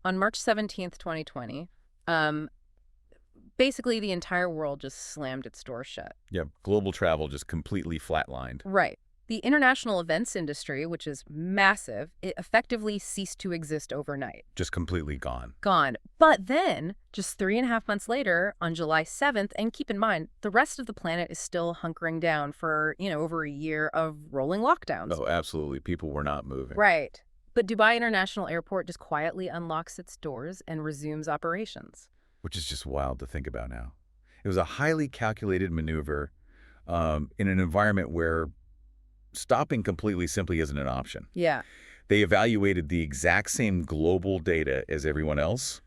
on March 17th, 2020, um, basically the entire world just slammed its doors shut. Yeah, global travel just completely flatlined. Right. The international events industry, which is massive, it effectively ceased to exist overnight. Just completely gone. Gone. But then, just 3.5 months later, on July 7th, and keep in mind, the rest of the planet is still hunkering down for, over a year of rolling lockdowns. Oh, absolutely. People were not moving. Right. But Dubai International Airport just quietly unlocks its doors and resumes operations. Which is just wild to think about now. It was a highly calculated maneuver in an environment where stopping completely simply isn't an option. Yeah. They evaluated the exact same global data as everyone else,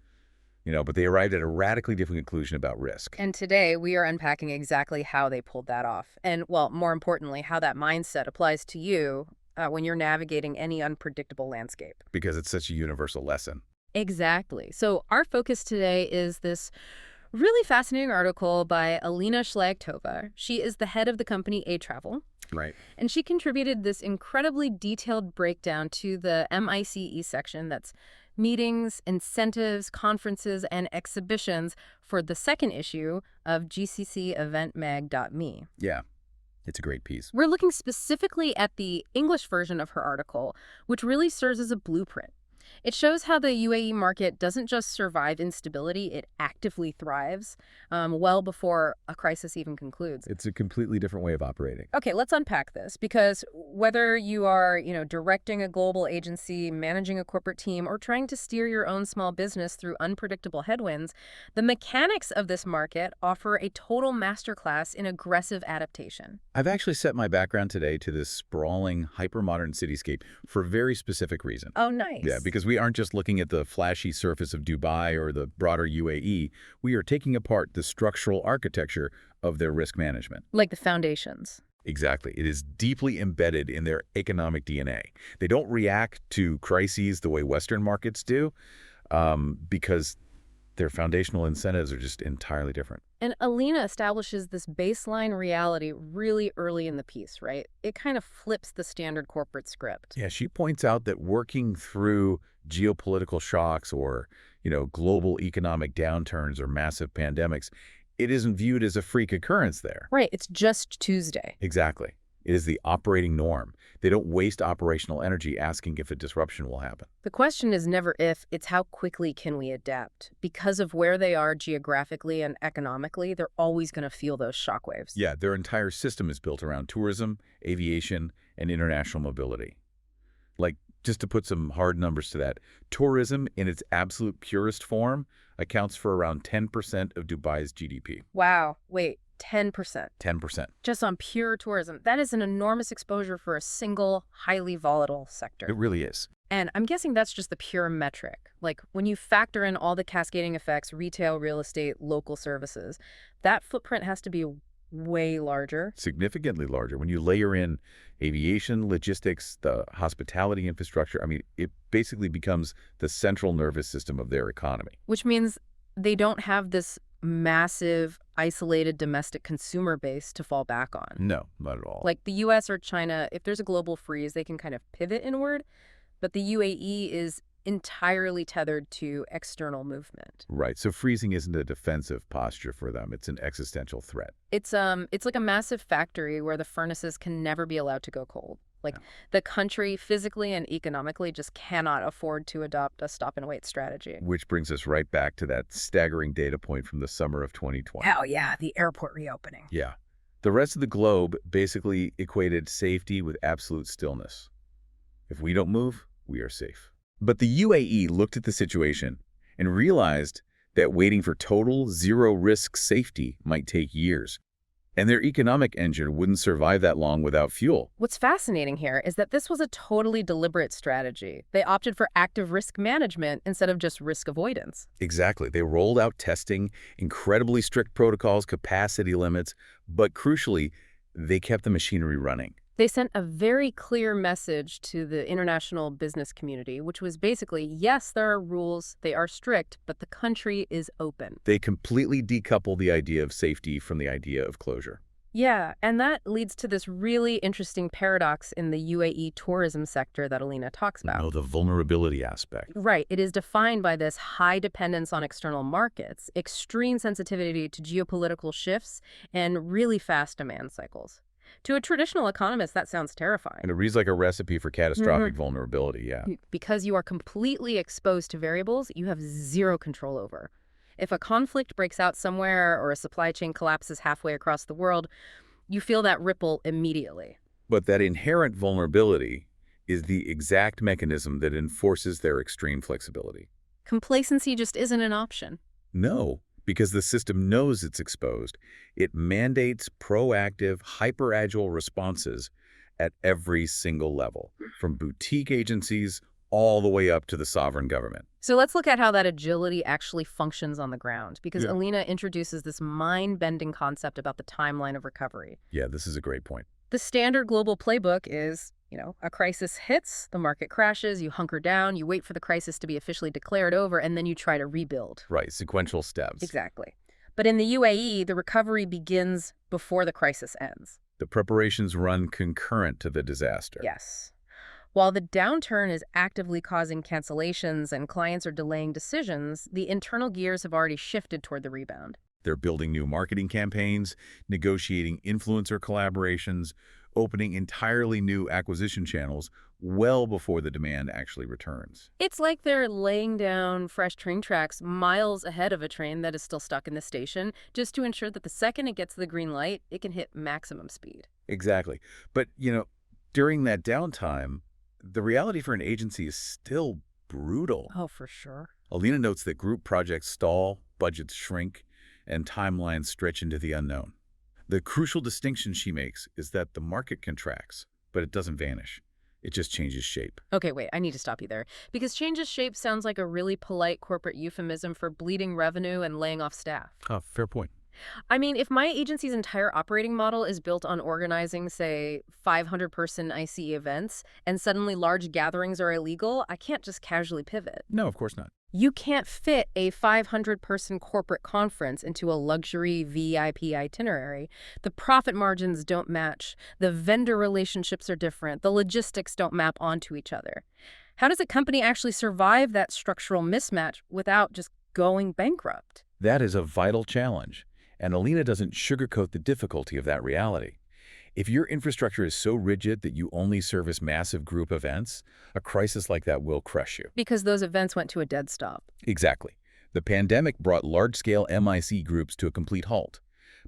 but they arrived at a radically different conclusion about risk. And today, we are unpacking exactly how they pulled that off. And, well, more importantly, how that mindset applies to you when you're navigating any unpredictable landscape. Because it's such a universal lesson. Exactly. So our focus today is this really fascinating article by Alina Shliakhtova. She is the head of the company Atravel. Right. And she contributed this incredibly detailed breakdown to the MICE section, that's meetings, incentives, conferences, and exhibitions, for the second issue of GCCEventMag.me. Yeah, it's a great piece. We're looking specifically at the English version of her article, which really serves as a blueprint. It shows how the UAE market doesn't just survive instability, it actively thrives well before a crisis even concludes. It's a completely different way of operating. Okay, let's unpack this, because whether you are, directing a global agency, managing a corporate team, or trying to steer your own small business through unpredictable headwinds, the mechanics of this market offer a total masterclass in aggressive adaptation. I've actually set my background today to this sprawling, hyper-modern cityscape for a very specific reason. Oh, nice. Yeah, because we aren't just looking at the flashy surface of Dubai or the broader UAE. We are taking apart the structural architecture of their risk management. Like the foundations. Exactly. It is deeply embedded in their economic DNA. They don't react to crises the way Western markets do because their foundational incentives are just entirely different. And Alina establishes this baseline reality really early in the piece, right? It kind of flips the standard corporate script. Yeah, she points out that working through geopolitical shocks or, global economic downturns or massive pandemics, it isn't viewed as a freak occurrence there. Right, it's just Tuesday. Exactly. It is the operating norm. They don't waste operational energy asking if a disruption will happen. The question is never if, it's how quickly can we adapt. Because of where they are geographically and economically, they're always going to feel those shockwaves. Yeah, their entire system is built around tourism, aviation, and international mobility. Like, just to put some hard numbers to that, tourism in its absolute purest form accounts for around 10% of Dubai's GDP. Wow, wait, 10%. 10%. Just on pure tourism. That is an enormous exposure for a single, highly volatile sector. It really is. And I'm guessing that's just the pure metric. Like, when you factor in all the cascading effects, retail, real estate, local services, that footprint has to be way larger. Significantly larger. When you layer in aviation, logistics, the hospitality infrastructure, it basically becomes the central nervous system of their economy. Which means they don't have this massive, isolated domestic consumer base to fall back on. No, not at all. Like the US or China, if there's a global freeze, they can kind of pivot inward. But the UAE is entirely tethered to external movement. Right. So freezing isn't a defensive posture for them. It's an existential threat. It's like a massive factory where the furnaces can never be allowed to go cold. Like, the country physically and economically just cannot afford to adopt a stop-and-wait strategy. Which brings us right back to that staggering data point from the summer of 2020. Hell yeah, the airport reopening. Yeah. The rest of the globe basically equated safety with absolute stillness. If we don't move, we are safe. But the UAE looked at the situation and realized that waiting for total zero-risk safety might take years. And their economic engine wouldn't survive that long without fuel. What's fascinating here is that this was a totally deliberate strategy. They opted for active risk management instead of just risk avoidance. Exactly. They rolled out testing, incredibly strict protocols, capacity limits, but crucially, they kept the machinery running. They sent a very clear message to the international business community, which was basically, yes, there are rules, they are strict, but the country is open. They completely decouple the idea of safety from the idea of closure. Yeah, and that leads to this really interesting paradox in the UAE tourism sector that Alina talks about. No, the vulnerability aspect. Right, it is defined by this high dependence on external markets, extreme sensitivity to geopolitical shifts, and really fast demand cycles. To a traditional economist, that sounds And terrifying. it reads like a recipe for catastrophic Mhm. vulnerability, yeah. Because you are completely exposed to variables you have zero control over. If a conflict breaks out somewhere or a supply chain collapses halfway across the world, you feel that ripple immediately. But that inherent vulnerability is the exact mechanism that enforces their extreme flexibility. Complacency just isn't an option. No, because the system knows it's exposed. It mandates proactive, hyper-agile responses at every single level, from boutique agencies all the way up to the sovereign government. So let's look at how that agility actually functions on the ground, because Yeah. Alina introduces this mind-bending concept about the timeline of recovery. Yeah, this is a great point. The standard global playbook is, a crisis hits, the market crashes, you hunker down, you wait for the crisis to be officially declared over, and then you try to rebuild. Right, sequential steps. Exactly. But in the UAE, the recovery begins before the crisis ends. The preparations run concurrent to the disaster. Yes. While the downturn is actively causing cancellations and clients are delaying decisions, the internal gears have already shifted toward the rebound. They're building new marketing campaigns, negotiating influencer collaborations, opening entirely new acquisition channels well before the demand actually returns. It's like they're laying down fresh train tracks miles ahead of a train that is still stuck in the station, just to ensure that the second it gets the green light, it can hit maximum speed. Exactly. But, during that downtime, the reality for an agency is still brutal. Oh, for sure. Alina notes that group projects stall, budgets shrink, and timelines stretch into the unknown. The crucial distinction she makes is that the market contracts, but it doesn't vanish. It just changes shape. Okay, wait, I need to stop you there. Because changes shape sounds like a really polite corporate euphemism for bleeding revenue and laying off staff. Fair point. I mean, if my agency's entire operating model is built on organizing, say, 500-person ICE events, and suddenly large gatherings are illegal, I can't just casually pivot. No, of course not. You can't fit a 500-person corporate conference into a luxury VIP itinerary. The profit margins don't match. The vendor relationships are different. The logistics don't map onto each other. How does a company actually survive that structural mismatch without just going bankrupt? That is a vital challenge, and Alina doesn't sugarcoat the difficulty of that reality. If your infrastructure is so rigid that you only service massive group events, a crisis like that will crush you. Because those events went to a dead stop. Exactly. The pandemic brought large-scale MIC groups to a complete halt.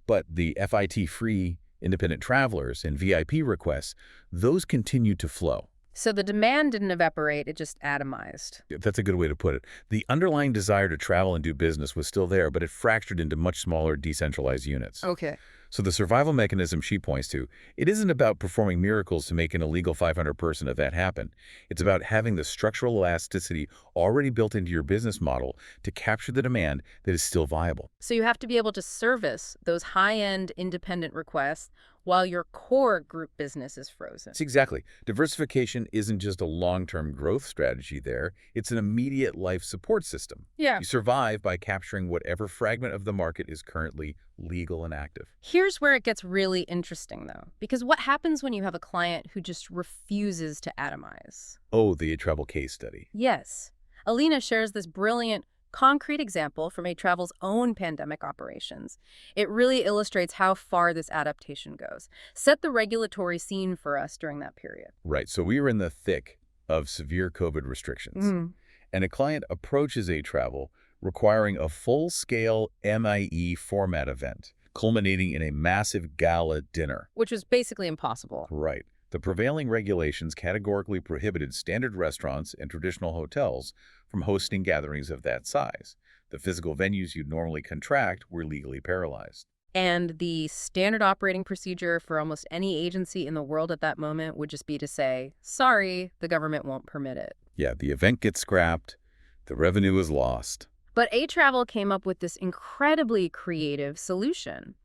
But the FIT-free independent travelers and VIP requests, those continued to flow. So the demand didn't evaporate, it just atomized. That's a good way to put it. The underlying desire to travel and do business was still there, but it fractured into much smaller, decentralized units. Okay. So the survival mechanism she points to, it isn't about performing miracles to make an illegal 500-person event happen. It's about having the structural elasticity already built into your business model to capture the demand that is still viable. So you have to be able to service those high-end independent requests while your core group business is frozen. It's exactly. Diversification isn't just a long-term growth strategy there. It's an immediate life support system. Yeah. You survive by capturing whatever fragment of the market is currently legal and active. Here's where it gets really interesting, though, because what happens when you have a client who just refuses to atomize? Oh, the Atravel case study. Yes. Alina shares this brilliant, concrete example from Atravel's own pandemic operations. It really illustrates how far this adaptation goes. Set the regulatory scene for us during that period. Right, so we were in the thick of severe COVID restrictions, and a client approaches Atravel requiring a full-scale MIE format event, culminating in a massive gala dinner. Which was basically impossible. Right. The prevailing regulations categorically prohibited standard restaurants and traditional hotels from hosting gatherings of that size. The physical venues you'd normally contract were legally paralyzed. And the standard operating procedure for almost any agency in the world at that moment would just be to say, sorry, the government won't permit it. Yeah, the event gets scrapped, the revenue is lost. But Atravel came up with this incredibly creative solution.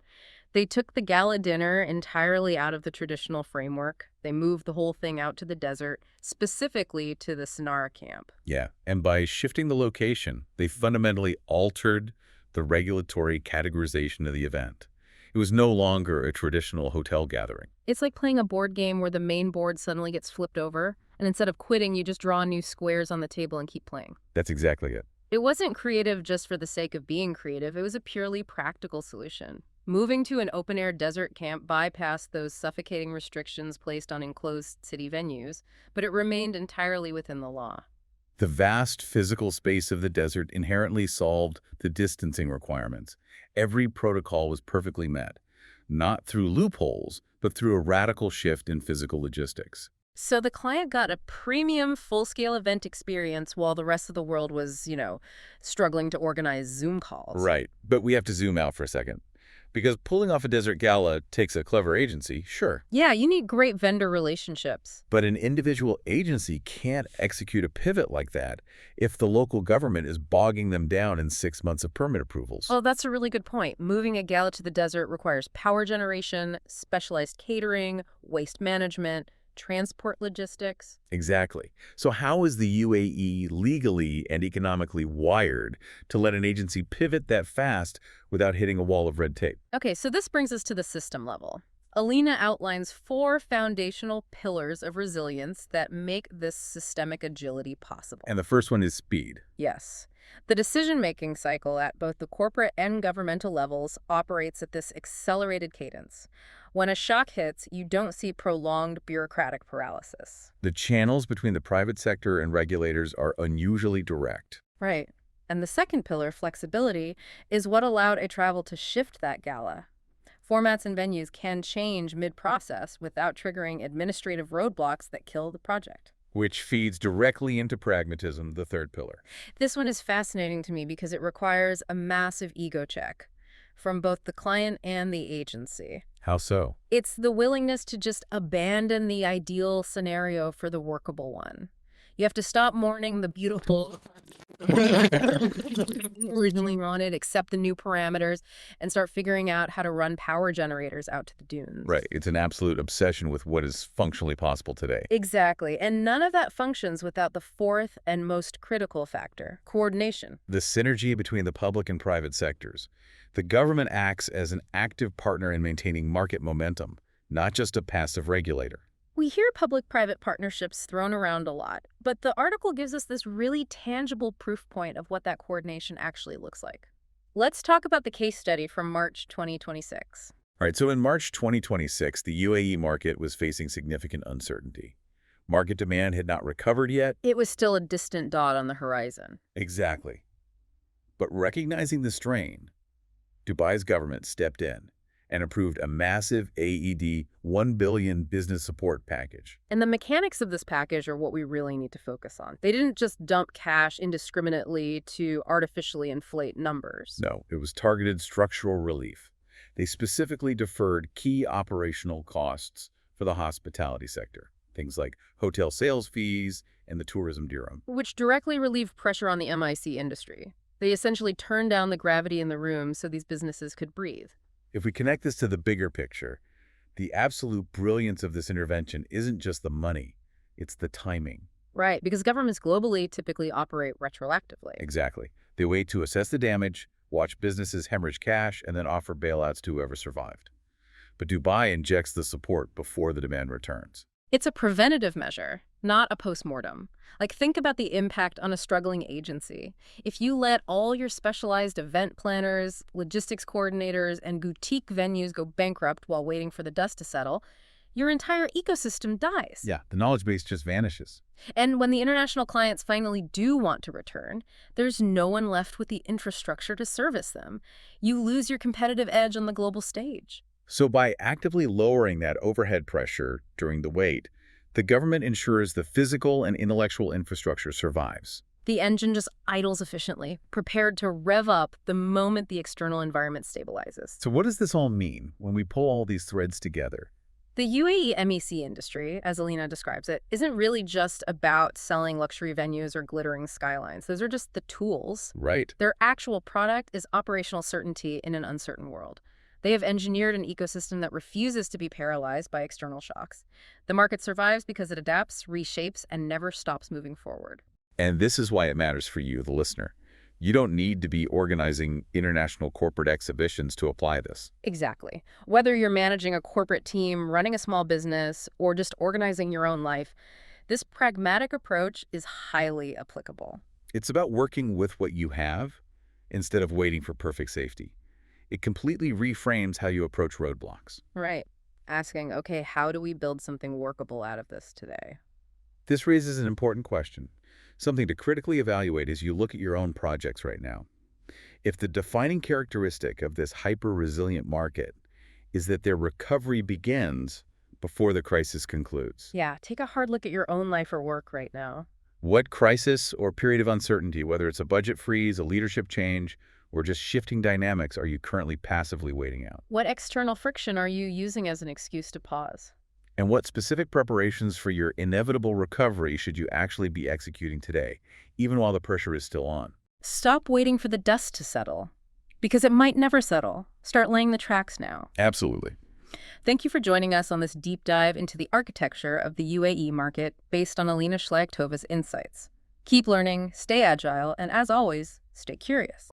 They took the gala dinner entirely out of the traditional framework. They moved the whole thing out to the desert, specifically to the Sanara camp. Yeah, and by shifting the location, they fundamentally altered the regulatory categorization of the event. It was no longer a traditional hotel gathering. It's like playing a board game where the main board suddenly gets flipped over, and instead of quitting, you just draw new squares on the table and keep playing. That's exactly it. It wasn't creative just for the sake of being creative, it was a purely practical solution. Moving to an open-air desert camp bypassed those suffocating restrictions placed on enclosed city venues, but it remained entirely within the law. The vast physical space of the desert inherently solved the distancing requirements. Every protocol was perfectly met, not through loopholes, but through a radical shift in physical logistics. So the client got a premium full-scale event experience while the rest of the world was, struggling to organize Zoom calls. Right, but we have to zoom out for a second. Because pulling off a desert gala takes a clever agency, sure. Yeah, you need great vendor relationships. But an individual agency can't execute a pivot like that if the local government is bogging them down in 6 months of permit approvals. Well, that's a really good point. Moving a gala to the desert requires power generation, specialized catering, waste management, transport logistics. Exactly. So how is the UAE legally and economically wired to let an agency pivot that fast without hitting a wall of red tape? Okay, so this brings us to the system level. Alina outlines 4 foundational pillars of resilience that make this systemic agility possible. And the first one is speed. Yes. The decision-making cycle at both the corporate and governmental levels operates at this accelerated cadence. When a shock hits, you don't see prolonged bureaucratic paralysis. The channels between the private sector and regulators are unusually direct. Right. And the second pillar, flexibility, is what allowed Atravel to shift that gala. Formats and venues can change mid-process without triggering administrative roadblocks that kill the project. Which feeds directly into pragmatism, the third pillar. This one is fascinating to me because it requires a massive ego check from both the client and the agency. How so? It's the willingness to just abandon the ideal scenario for the workable one. You have to stop mourning the beautiful originally wanted, accept the new parameters, and start figuring out how to run power generators out to the dunes. Right. It's an absolute obsession with what is functionally possible today. Exactly. And none of that functions without the fourth and most critical factor, coordination. The synergy between the public and private sectors. The government acts as an active partner in maintaining market momentum, not just a passive regulator. We hear public-private partnerships thrown around a lot, but the article gives us this really tangible proof point of what that coordination actually looks like. Let's talk about the case study from March 2026. All right, so in March 2026, the UAE market was facing significant uncertainty. Market demand had not recovered yet. It was still a distant dot on the horizon. Exactly. But recognizing the strain, Dubai's government stepped in and approved a massive AED 1 billion business support package. And the mechanics of this package are what we really need to focus on. They didn't just dump cash indiscriminately to artificially inflate numbers. No, it was targeted structural relief. They specifically deferred key operational costs for the hospitality sector, things like hotel sales fees and the tourism dirham. Which directly relieved pressure on the MIC industry. They essentially turned down the gravity in the room so these businesses could breathe. If we connect this to the bigger picture, the absolute brilliance of this intervention isn't just the money, it's the timing. Right, because governments globally typically operate retroactively. Exactly. They wait to assess the damage, watch businesses hemorrhage cash, and then offer bailouts to whoever survived. But Dubai injects the support before the demand returns. It's a preventative measure, not a postmortem. Like, think about the impact on a struggling agency. If you let all your specialized event planners, logistics coordinators, and boutique venues go bankrupt while waiting for the dust to settle, your entire ecosystem dies. Yeah, the knowledge base just vanishes. And when the international clients finally do want to return, there's no one left with the infrastructure to service them. You lose your competitive edge on the global stage. So by actively lowering that overhead pressure during the wait, the government ensures the physical and intellectual infrastructure survives. The engine just idles efficiently, prepared to rev up the moment the external environment stabilizes. So what does this all mean when we pull all these threads together? The UAE MEC industry, as Alina describes it, isn't really just about selling luxury venues or glittering skylines. Those are just the tools. Right. Their actual product is operational certainty in an uncertain world. They have engineered an ecosystem that refuses to be paralyzed by external shocks. The market survives because it adapts, reshapes, and never stops moving forward. And this is why it matters for you, the listener. You don't need to be organizing international corporate exhibitions to apply this. Exactly. Whether you're managing a corporate team, running a small business, or just organizing your own life, this pragmatic approach is highly applicable. It's about working with what you have instead of waiting for perfect safety. It completely reframes how you approach roadblocks. Right. Asking, okay, how do we build something workable out of this today? This raises an important question, something to critically evaluate as you look at your own projects right now. If the defining characteristic of this hyper-resilient market is that their recovery begins before the crisis concludes. Yeah, take a hard look at your own life or work right now. What crisis or period of uncertainty, whether it's a budget freeze, a leadership change, or just shifting dynamics, are you currently passively waiting out? What external friction are you using as an excuse to pause? And what specific preparations for your inevitable recovery should you actually be executing today, even while the pressure is still on? Stop waiting for the dust to settle, because it might never settle. Start laying the tracks now. Absolutely. Thank you for joining us on this deep dive into the architecture of the UAE market based on Alina Shliakhtova's insights. Keep learning, stay agile, and as always, stay curious.